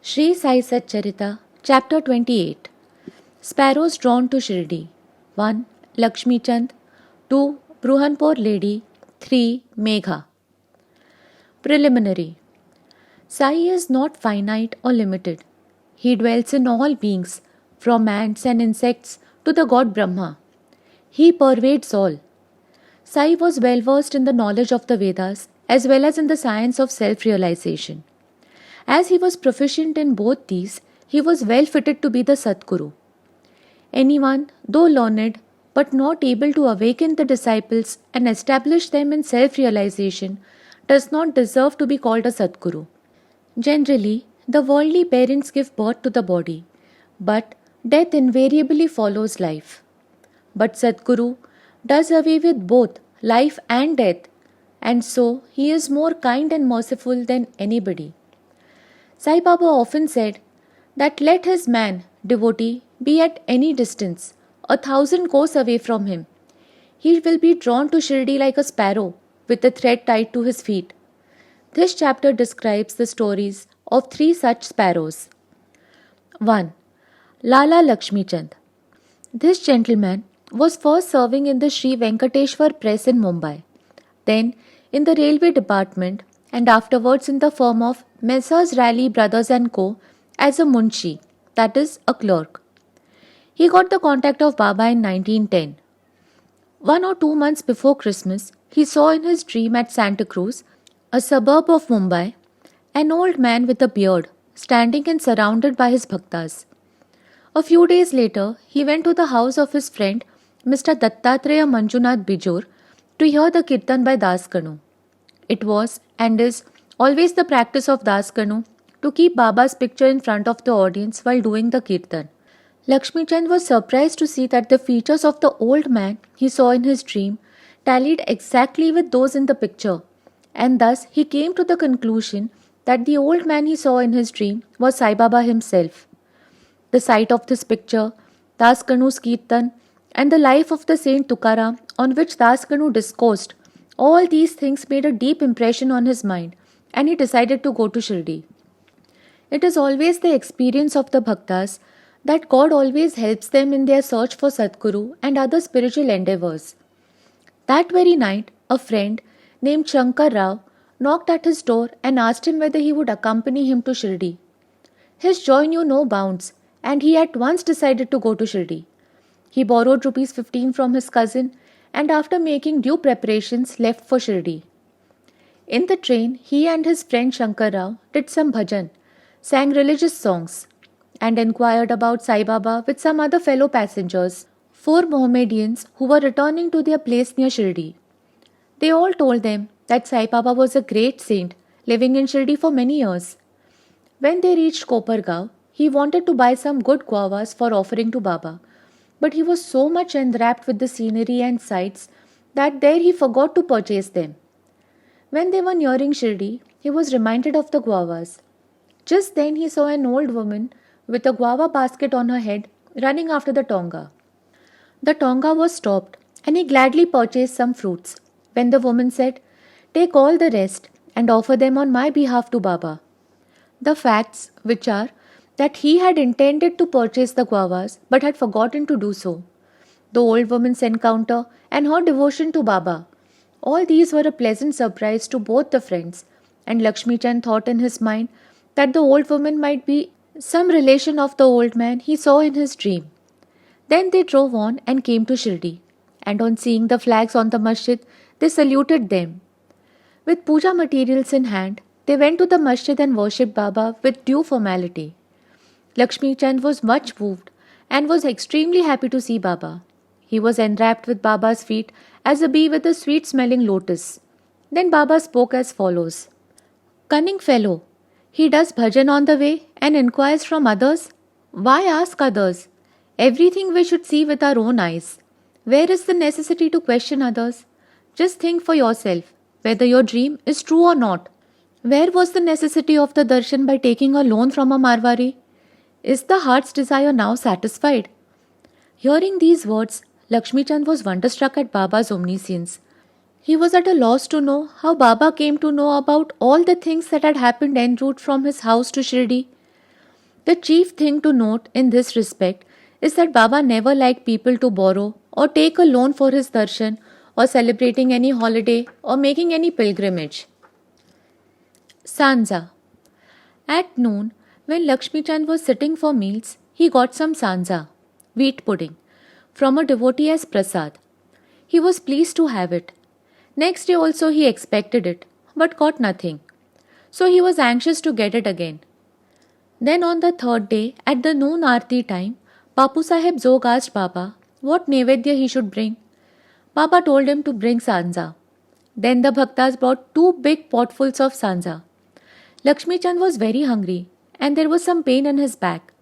Shri Sai Satcharita Chapter 28. Sparrows drawn to Shirdi. 1. Lakshmi Chand. 2. Bruhanpur Lady. 3. Megha. Preliminary. Sai is not finite or limited. He dwells in all beings, from ants and insects to the god Brahma. He pervades all. Sai was well versed in the knowledge of the Vedas as well as in the science of self-realization. As he was proficient in both these, he was well fitted to be the Sadguru. Anyone, though learned, but not able to awaken the disciples and establish them in self-realization, does not deserve to be called a Sadguru. Generally, the worldly parents give birth to the body, but death invariably follows life. But Sadguru does away with both life and death, and so he is more kind and merciful than anybody. Sai Baba often said that let his man, devotee, be at any distance, 1,000 kos away from him. He will be drawn to Shirdi like a sparrow with a thread tied to his feet. This chapter describes the stories of 3 such sparrows. 1. Lala Lakshmi Chand. This gentleman was first serving in the Sri Venkateshwar Press in Mumbai, then in the railway department, and afterwards in the firm of Messrs. Raleigh Brothers & Co. as a munshi, that is, a clerk. He got the contact of Baba in 1910. 1 or 2 months before Christmas, he saw in his dream at Santa Cruz, a suburb of Mumbai, an old man with a beard, standing and surrounded by his bhaktas. A few days later, he went to the house of his friend, Mr. Dattatreya Manjunath Bijor, to hear the kirtan by Das Kanu. It was and is always the practice of Das Kanu to keep Baba's picture in front of the audience while doing the kirtan. Lakshmi Chand was surprised to see that the features of the old man he saw in his dream tallied exactly with those in the picture, and thus he came to the conclusion that the old man he saw in his dream was Sai Baba himself. The sight of this picture, Das Kanu's kirtan, and the life of the Saint Tukaram on which Das Kanu discoursed, all these things made a deep impression on his mind, and he decided to go to Shirdi. It is always the experience of the bhaktas that God always helps them in their search for Sadguru and other spiritual endeavors. That very night, a friend named Shankar Rao knocked at his door and asked him whether he would accompany him to Shirdi. His joy knew no bounds, and he at once decided to go to Shirdi. He borrowed rupees 15 from his cousin and after making due preparations left for Shirdi. In the train, he and his friend Shankar Rao did some bhajan, sang religious songs, and inquired about Sai Baba with some other fellow passengers, 4 Mohammedans who were returning to their place near Shirdi. They all told them that Sai Baba was a great saint living in Shirdi for many years. When they reached Kopargaon, he wanted to buy some good guavas for offering to Baba, but he was so much enwrapped with the scenery and sights that there he forgot to purchase them. When they were nearing Shirdi, he was reminded of the guavas. Just then he saw an old woman with a guava basket on her head running after the tonga. The tonga was stopped and he gladly purchased some fruits, when the woman said, "Take all the rest and offer them on my behalf to Baba." The facts, which are that he had intended to purchase the guavas but had forgotten to do so, the old woman's encounter and her devotion to Baba, all these were a pleasant surprise to both the friends, and Lakshmi Chand thought in his mind that the old woman might be some relation of the old man he saw in his dream. Then they drove on and came to Shirdi, and on seeing the flags on the masjid, they saluted them. With puja materials in hand, they went to the masjid and worshipped Baba with due formality. Lakshmi Chand was much moved and was extremely happy to see Baba. He was enwrapped with Baba's feet as a bee with a sweet-smelling lotus. Then Baba spoke as follows. "Cunning fellow, he does bhajan on the way and inquires from others. Why ask others? Everything we should see with our own eyes. Where is the necessity to question others? Just think for yourself whether your dream is true or not. Where was the necessity of the darshan by taking a loan from a Marwari? Is the heart's desire now satisfied?" Hearing these words, Lakshmi Chand was wonderstruck at Baba's omniscience. He was at a loss to know how Baba came to know about all the things that had happened en route from his house to Shirdi. The chief thing to note in this respect is that Baba never liked people to borrow or take a loan for his darshan or celebrating any holiday or making any pilgrimage. Sanza. At noon, when Lakshmi Chand was sitting for meals, he got some sanza, wheat pudding, from a devotee as prasad. He was pleased to have it. Next day also he expected it, but got nothing. So he was anxious to get it again. Then on the third day, at the noon aarti time, Bapu Saheb Zog asked Baba what Nevedya he should bring. Baba told him to bring sanza. Then the bhaktas brought 2 big potfuls of sanza. Lakshmi Chand was very hungry and there was some pain in his back.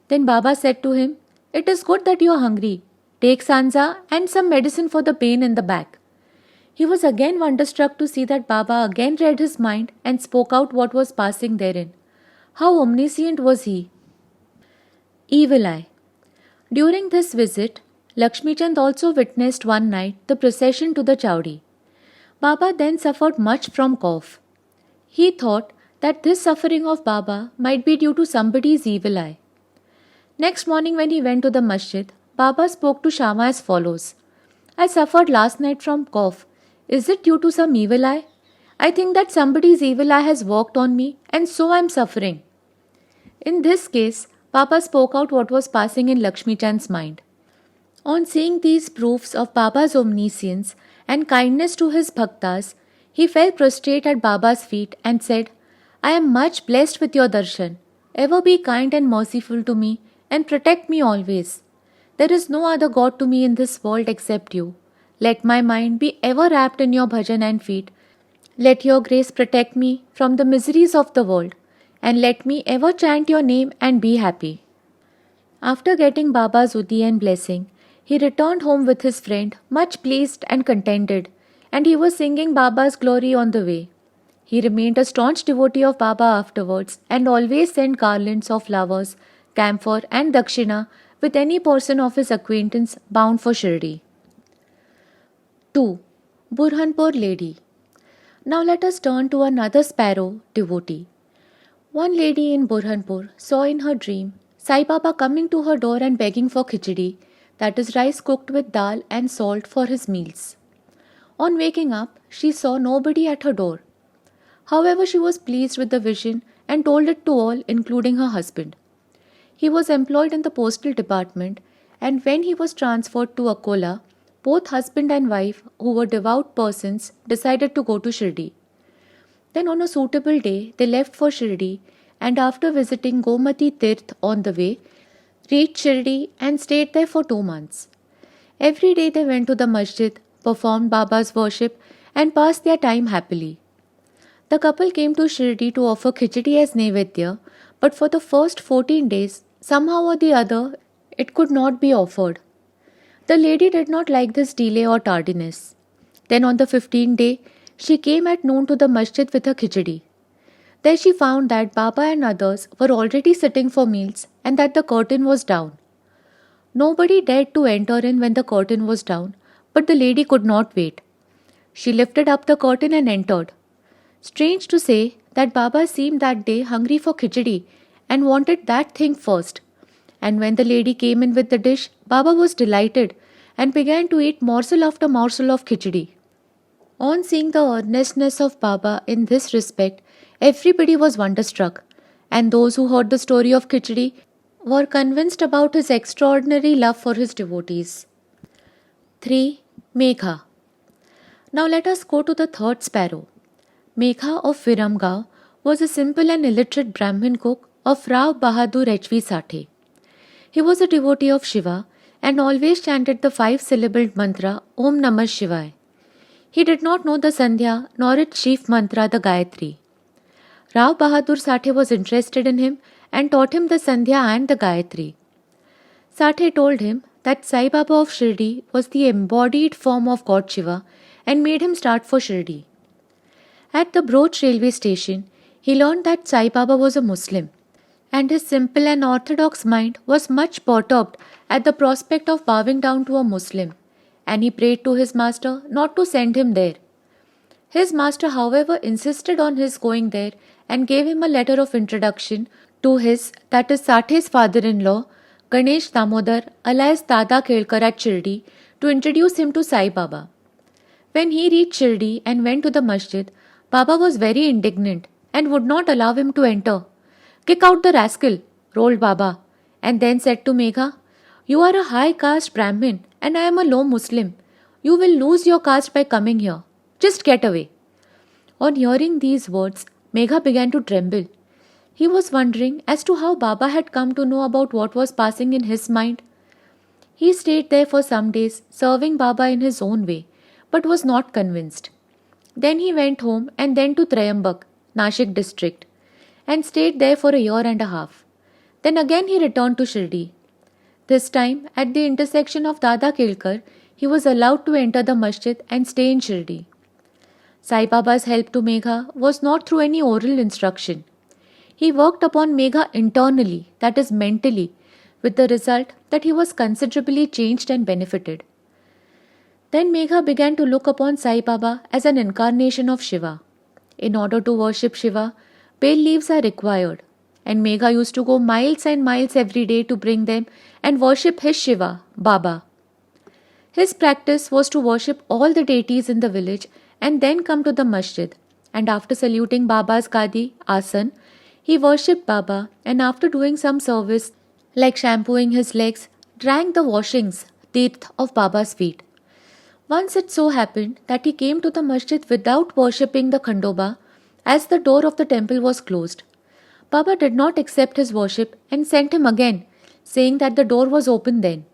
Then Baba said to him, "It is good that you are hungry. Take sanza and some medicine for the pain in the back." He was again wonderstruck to see that Baba again read his mind and spoke out what was passing therein. How omniscient was he! Evil Eye. During this visit, Lakshmi Chand also witnessed one night the procession to the Chowdi. Baba then suffered much from cough. He thought that this suffering of Baba might be due to somebody's evil eye. Next morning when he went to the masjid, Baba spoke to Shama as follows. "I suffered last night from cough. Is it due to some evil eye? I think that somebody's evil eye has worked on me and so I am suffering." In this case, Baba spoke out what was passing in Lakshmi Chand's mind. On seeing these proofs of Baba's omniscience and kindness to his bhaktas, he fell prostrate at Baba's feet and said, "I am much blessed with your darshan. Ever be kind and merciful to me and protect me always. There is no other God to me in this world except you. Let my mind be ever wrapped in your bhajan and feet. Let your grace protect me from the miseries of the world, and let me ever chant your name and be happy." After getting Baba's Uti and blessing, he returned home with his friend, much pleased and contented, and he was singing Baba's glory on the way. He remained a staunch devotee of Baba afterwards and always sent garlands of flowers, camphor and dakshina with any person of his acquaintance bound for Shirdi. 2. Burhanpur Lady. Now let us turn to another sparrow devotee. One lady in Burhanpur saw in her dream Sai Baba coming to her door and begging for khichdi, that is rice cooked with dal and salt for his meals. On waking up, she saw nobody at her door. However, she was pleased with the vision and told it to all, including her husband. He was employed in the postal department, and when he was transferred to Akola, both husband and wife, who were devout persons, decided to go to Shirdi. Then on a suitable day, they left for Shirdi, and after visiting Gomati Tirth on the way, reached Shirdi and stayed there for 2 months. Every day they went to the masjid, performed Baba's worship, and passed their time happily. The couple came to Shirdi to offer khichdi as Nevedya, but for the first 14 days, somehow or the other, it could not be offered. The lady did not like this delay or tardiness. Then on the 15th day, she came at noon to the masjid with her khichdi. There she found that Baba and others were already sitting for meals and that the curtain was down. Nobody dared to enter in when the curtain was down, but the lady could not wait. She lifted up the curtain and entered. Strange to say that Baba seemed that day hungry for khichdi and wanted that thing first. And when the lady came in with the dish, Baba was delighted and began to eat morsel after morsel of khichdi. On seeing the earnestness of Baba in this respect, everybody was wonderstruck, and those who heard the story of khichdi were convinced about his extraordinary love for his devotees. 3. Megha. Now let us go to the third sparrow. Megha of Viramgao was a simple and illiterate Brahmin cook of Rao Bahadur H.V. Sathe. He was a devotee of Shiva and always chanted the 5-syllabled mantra Om Namah Shivaya. He did not know the Sandhya nor its chief mantra, the Gayatri. Rao Bahadur Sathe was interested in him and taught him the Sandhya and the Gayatri. Sathe told him that Sai Baba of Shirdi was the embodied form of God Shiva and made him start for Shirdi. At the Broach railway station, he learned that Sai Baba was a Muslim, and his simple and orthodox mind was much perturbed at the prospect of bowing down to a Muslim, and he prayed to his master not to send him there. His master, however, insisted on his going there and gave him a letter of introduction to his, that is Sathe's father-in-law, Ganesh Damodar alias Dada Kelkar at Shirdi to introduce him to Sai Baba. When he reached Shirdi and went to the masjid, Baba was very indignant and would not allow him to enter. "Kick out the rascal," rolled Baba, and then said to Megha, "You are a high caste Brahmin and I am a low Muslim. You will lose your caste by coming here. Just get away." On hearing these words, Megha began to tremble. He was wondering as to how Baba had come to know about what was passing in his mind. He stayed there for some days, serving Baba in his own way, but was not convinced. Then he went home and then to Trayambak, Nashik district, and stayed there for a year and a half. Then again he returned to Shirdi. This time, at the intersection of Dada Kelkar, he was allowed to enter the masjid and stay in Shirdi. Sai Baba's help to Megha was not through any oral instruction. He worked upon Megha internally, that is mentally, with the result that he was considerably changed and benefited. Then Megha began to look upon Sai Baba as an incarnation of Shiva. In order to worship Shiva, bay leaves are required, and Megha used to go miles and miles every day to bring them and worship his Shiva, Baba. His practice was to worship all the deities in the village and then come to the masjid, and after saluting Baba's gadi, asan, he worshipped Baba, and after doing some service like shampooing his legs, drank the washings, teeth of Baba's feet. Once it so happened that he came to the masjid without worshipping the Khandoba, as the door of the temple was closed. Baba did not accept his worship and sent him again, saying that the door was open then.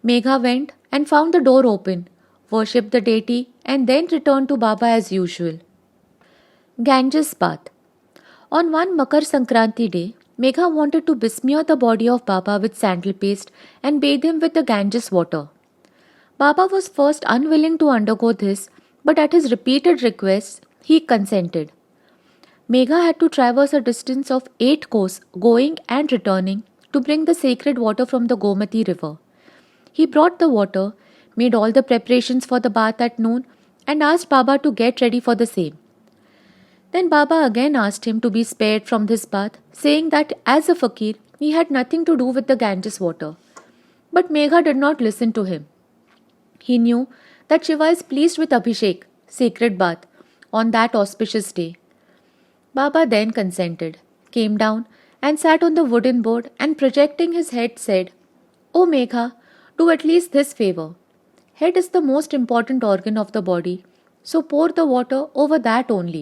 Megha went and found the door open, worshipped the deity, and then returned to Baba as usual. Ganges bath. On one Makar Sankranti day, Megha wanted to besmear the body of Baba with sandal paste and bathe him with the Ganges water. Baba was first unwilling to undergo this, but at his repeated requests, he consented. Megha had to traverse a distance of 8 kos going and returning to bring the sacred water from the Gomati river. He brought the water, made all the preparations for the bath at noon, and asked Baba to get ready for the same. Then Baba again asked him to be spared from this bath, saying that as a fakir, he had nothing to do with the Ganges water. But Megha did not listen to him. He knew that Shiva is pleased with Abhishek, sacred bath, on that auspicious day. Baba then consented, came down and sat on the wooden board and projecting his head said, "O Megha, do at least this favor. Head is the most important organ of the body, so pour the water over that only.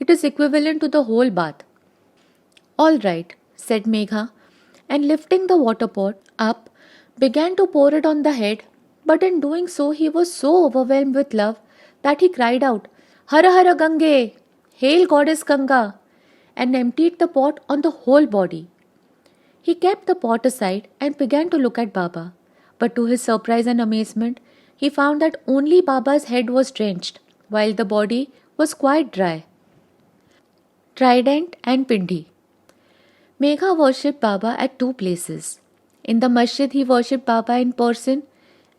It is equivalent to the whole bath." "All right," said Megha, and lifting the water pot up, began to pour it on the head, but in doing so he was so overwhelmed with love that he cried out, "Hara Hara Gange! Hail Goddess Ganga!" and emptied the pot on the whole body. He kept the pot aside and began to look at Baba, but to his surprise and amazement, he found that only Baba's head was drenched, while the body was quite dry. Trident and Pindi. Megha worshipped Baba at 2 places. In the masjid he worshipped Baba in person,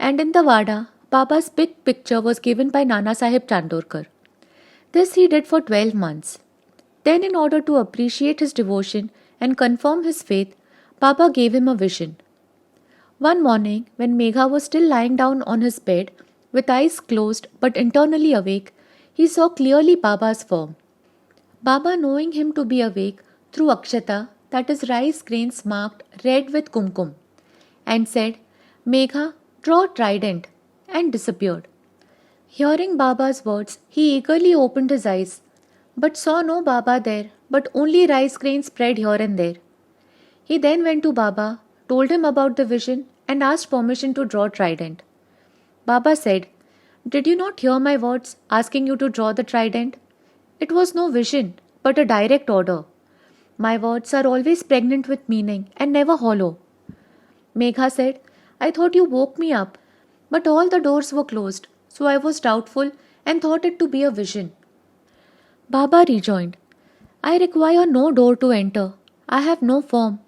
and in the Wada, Baba's big picture was given by Nana Sahib Chandorkar. This he did for 12 months. Then, in order to appreciate his devotion and confirm his faith, Baba gave him a vision. One morning, when Megha was still lying down on his bed, with eyes closed but internally awake, he saw clearly Baba's form. Baba, knowing him to be awake, threw akshata, that is rice grains marked red with kumkum, and said, "Megha, draw a trident," and disappeared. Hearing Baba's words, he eagerly opened his eyes, but saw no Baba there, but only rice grains spread here and there. He then went to Baba, told him about the vision, and asked permission to draw trident. Baba said, "Did you not hear my words asking you to draw the trident? It was no vision, but a direct order. My words are always pregnant with meaning and never hollow." Megha said, "I thought you woke me up, but all the doors were closed, so I was doubtful and thought it to be a vision." Baba rejoined, "I require no door to enter. I have no form.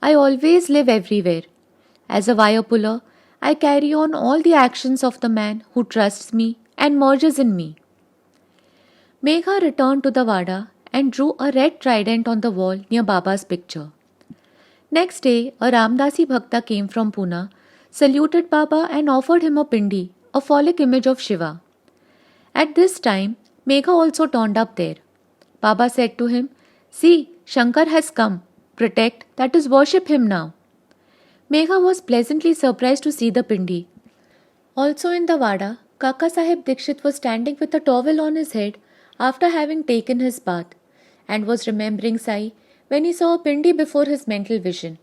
I always live everywhere. As a wire puller, I carry on all the actions of the man who trusts me and merges in me." Megha returned to the Wada and drew a red trident on the wall near Baba's picture. Next day, a Ramdasi Bhakta came from Pune, saluted Baba and offered him a pindi, a phallic image of Shiva. At this time, Megha also turned up there. Baba said to him, "See, Shankar has come. Protect, that is, worship him now." Megha was pleasantly surprised to see the pindi. Also in the Vada, Kaka Sahib Dikshit was standing with a towel on his head after having taken his bath, and was remembering Sai when he saw a pindi before his mental vision.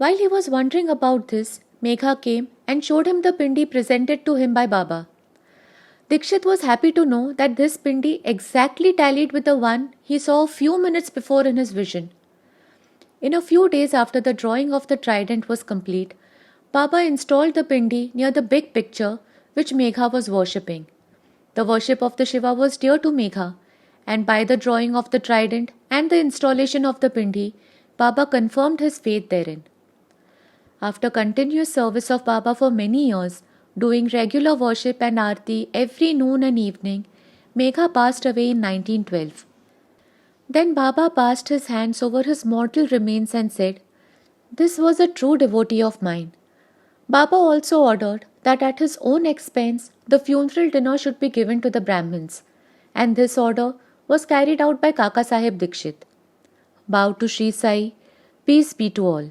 While he was wondering about this, Megha came and showed him the pindi presented to him by Baba. Dikshit was happy to know that this pindi exactly tallied with the one he saw a few minutes before in his vision. In a few days after the drawing of the trident was complete, Baba installed the pindi near the big picture which Megha was worshipping. The worship of the Shiva was dear to Megha, and by the drawing of the trident and the installation of the pindi, Baba confirmed his faith therein. After continuous service of Baba for many years, doing regular worship and aarti every noon and evening, Megha passed away in 1912. Then Baba passed his hands over his mortal remains and said, "This was a true devotee of mine." Baba also ordered that at his own expense the funeral dinner should be given to the Brahmins, and this order was carried out by Kaka Sahib Dikshit. Bow to Shri Sai, peace be to all.